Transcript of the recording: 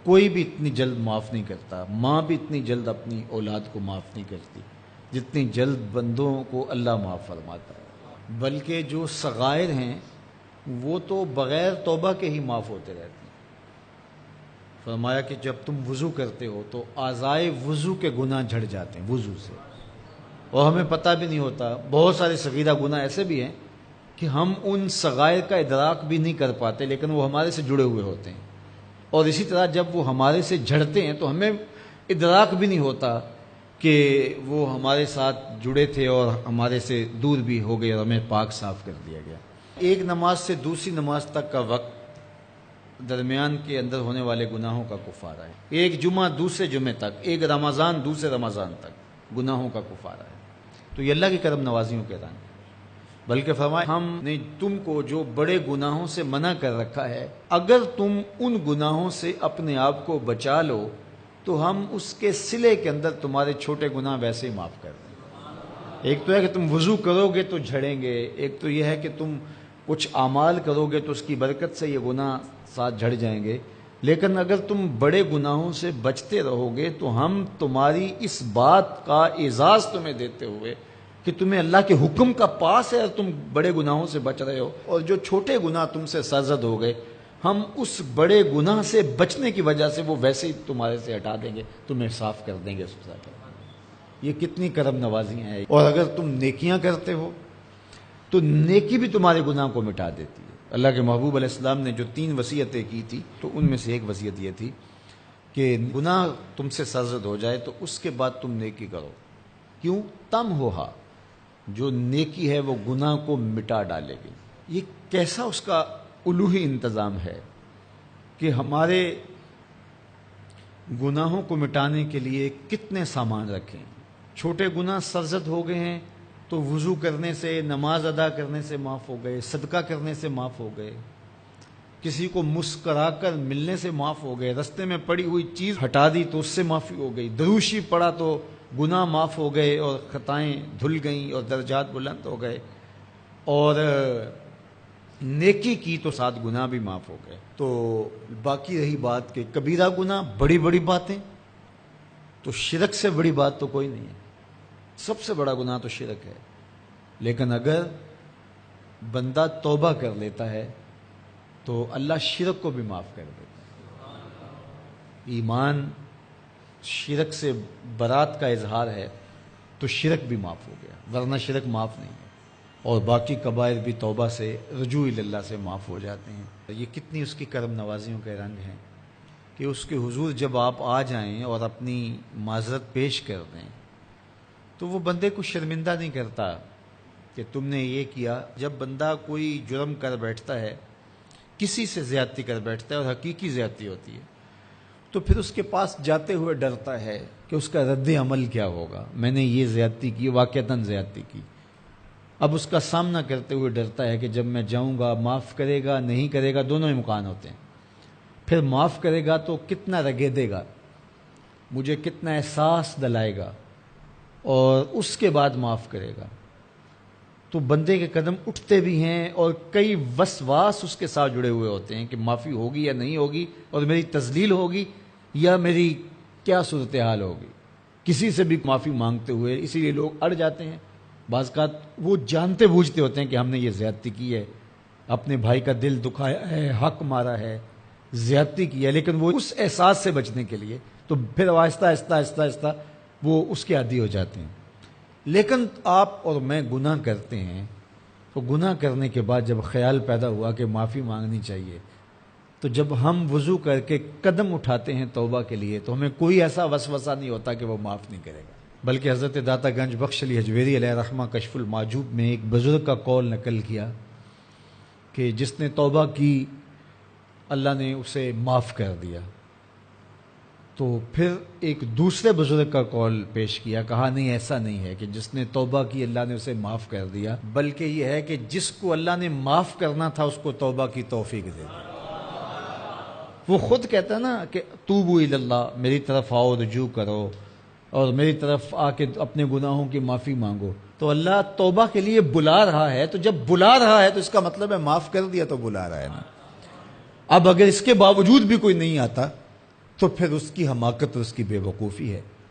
کوئی بھی اتنی جلد معاف نہیں کرتا، ماں بھی اتنی جلد اپنی اولاد کو معاف نہیں کرتی جتنی جلد بندوں کو اللہ معاف فرماتا ہے، بلکہ جو صغائر ہیں وہ تو بغیر توبہ کے ہی معاف ہوتے رہتے ہیں۔ فرمایا کہ جب تم وضو کرتے ہو تو اعضائے وضو کے گناہ جھڑ جاتے ہیں وضو سے، اور ہمیں پتہ بھی نہیں ہوتا۔ بہت سارے صغیرہ گناہ ایسے بھی ہیں کہ ہم ان صغائر کا ادراک بھی نہیں کر پاتے، لیکن وہ ہمارے سے جڑے ہوئے ہوتے ہیں، اور اسی طرح جب وہ ہمارے سے جھڑتے ہیں تو ہمیں ادراک بھی نہیں ہوتا کہ وہ ہمارے ساتھ جڑے تھے اور ہمارے سے دور بھی ہو گئے اور ہمیں پاک صاف کر دیا گیا۔ ایک نماز سے دوسری نماز تک کا وقت درمیان کے اندر ہونے والے گناہوں کا کفارہ ہے۔ ایک جمعہ دوسرے جمعے تک، ایک رمضان دوسرے رمضان تک گناہوں کا کفارہ ہے۔ تو یہ اللہ کی کرم نوازیوں کے رنگ ہے۔ بلکہ فرمایا ہم نے تم کو جو بڑے گناہوں سے منع کر رکھا ہے، اگر تم ان گناہوں سے اپنے آپ کو بچا لو تو ہم اس کے صلے کے اندر تمہارے چھوٹے گناہ ویسے ہی معاف کر دیں۔ ایک تو ہے کہ تم وضو کرو گے تو جھڑیں گے، ایک تو یہ ہے کہ تم کچھ اعمال کرو گے تو اس کی برکت سے یہ گناہ ساتھ جھڑ جائیں گے، لیکن اگر تم بڑے گناہوں سے بچتے رہو گے تو ہم تمہاری اس بات کا اعزاز تمہیں دیتے ہوئے کہ تمہیں اللہ کے حکم کا پاس ہے اور تم بڑے گناہوں سے بچ رہے ہو، اور جو چھوٹے گناہ تم سے سرزد ہو گئے ہم اس بڑے گناہ سے بچنے کی وجہ سے وہ ویسے ہی تمہارے سے ہٹا دیں گے، تمہیں صاف کر دیں گے اس کے ساتھ۔ یہ کتنی کرم نوازیاں ہیں۔ اور اگر تم نیکیاں کرتے ہو تو نیکی بھی تمہارے گناہ کو مٹا دیتی ہے۔ اللہ کے محبوب علیہ السلام نے جو 3 وصیتیں کی تھی تو ان میں سے ایک وصیت یہ تھی کہ گناہ تم سے سرزد ہو جائے تو اس کے بعد تم نیکی کرو۔ کیوں؟ تم ہوہا، جو نیکی ہے وہ گناہ کو مٹا ڈالے گی۔ یہ کیسا اس کا الوہی انتظام ہے کہ ہمارے گناہوں کو مٹانے کے لیے کتنے سامان رکھیں۔ چھوٹے گناہ سرزد ہو گئے ہیں تو وضو کرنے سے، نماز ادا کرنے سے معاف ہو گئے، صدقہ کرنے سے معاف ہو گئے، کسی کو مسکرا کر ملنے سے معاف ہو گئے، رستے میں پڑی ہوئی چیز ہٹا دی تو اس سے معافی ہو گئی، دروشی پڑا تو گناہ معاف ہو گئے اور خطائیں دھل گئیں اور درجات بلند ہو گئے، اور نیکی کی تو ساتھ گناہ بھی معاف ہو گئے۔ تو باقی رہی بات کہ کبیرہ گناہ، بڑی بڑی باتیں، تو شرک سے بڑی بات تو کوئی نہیں ہے، سب سے بڑا گناہ تو شرک ہے، لیکن اگر بندہ توبہ کر لیتا ہے تو اللہ شرک کو بھی معاف کر دیتا ہے۔ ایمان شرک سے برات کا اظہار ہے تو شرک بھی معاف ہو گیا، ورنہ شرک معاف نہیں ہے، اور باقی کبائر بھی توبہ سے، رجوع اللہ سے معاف ہو جاتے ہیں۔ یہ کتنی اس کی کرم نوازیوں کے رنگ ہیں کہ اس کے حضور جب آپ آ جائیں اور اپنی معذرت پیش کر دیں تو وہ بندے کو شرمندہ نہیں کرتا کہ تم نے یہ کیا۔ جب بندہ کوئی جرم کر بیٹھتا ہے، کسی سے زیادتی کر بیٹھتا ہے اور حقیقی زیادتی ہوتی ہے، تو پھر اس کے پاس جاتے ہوئے ڈرتا ہے کہ اس کا رد عمل کیا ہوگا، میں نے یہ زیادتی کی، واقعتاً زیادتی کی۔ اب اس کا سامنا کرتے ہوئے ڈرتا ہے کہ جب میں جاؤں گا معاف کرے گا نہیں کرے گا، دونوں امکان ہوتے ہیں۔ پھر معاف کرے گا تو کتنا رگیدے گا، مجھے کتنا احساس دلائے گا، اور اس کے بعد معاف کرے گا تو بندے کے قدم اٹھتے بھی ہیں، اور کئی وسواس اس کے ساتھ جڑے ہوئے ہوتے ہیں کہ معافی ہوگی یا نہیں ہوگی، اور میری تذلیل ہوگی یا میری کیا صورتحال ہوگی، کسی سے بھی معافی مانگتے ہوئے۔ اسی لیے لوگ اڑ جاتے ہیں، بعض اوقات وہ جانتے بوجھتے ہوتے ہیں کہ ہم نے یہ زیادتی کی ہے، اپنے بھائی کا دل دکھایا ہے، حق مارا ہے، زیادتی کی ہے، لیکن وہ اس احساس سے بچنے کے لیے تو پھر آہستہ آہستہ آہستہ آہستہ وہ اس کے عادی ہو جاتے ہیں۔ لیکن آپ اور میں گناہ کرتے ہیں تو گناہ کرنے کے بعد جب خیال پیدا ہوا کہ معافی مانگنی چاہیے، تو جب ہم وضو کر کے قدم اٹھاتے ہیں توبہ کے لیے تو ہمیں کوئی ایسا وسوسہ نہیں ہوتا کہ وہ معاف نہیں کرے گا۔ بلکہ حضرت داتا گنج بخش علی حجویری علیہ رحمہ کشف المعجوب میں ایک بزرگ کا قول نقل کیا کہ جس نے توبہ کی اللہ نے اسے معاف کر دیا۔ تو پھر ایک دوسرے بزرگ کا قول پیش کیا، کہا نہیں ایسا نہیں ہے کہ جس نے توبہ کی اللہ نے اسے معاف کر دیا، بلکہ یہ ہے کہ جس کو اللہ نے معاف کرنا تھا اس کو توبہ کی توفیق دے دی۔ وہ خود کہتا ہے نا کہ توبوا الی اللہ، میری طرف آؤ، رجوع کرو اور میری طرف آ کے اپنے گناہوں کی معافی مانگو، تو اللہ توبہ کے لیے بلا رہا ہے، تو جب بلا رہا ہے تو اس کا مطلب ہے معاف کر دیا تو بلا رہا ہے نا۔ اب اگر اس کے باوجود بھی کوئی نہیں آتا تو پھر اس کی حماقت اور اس کی بے وقوفی ہے۔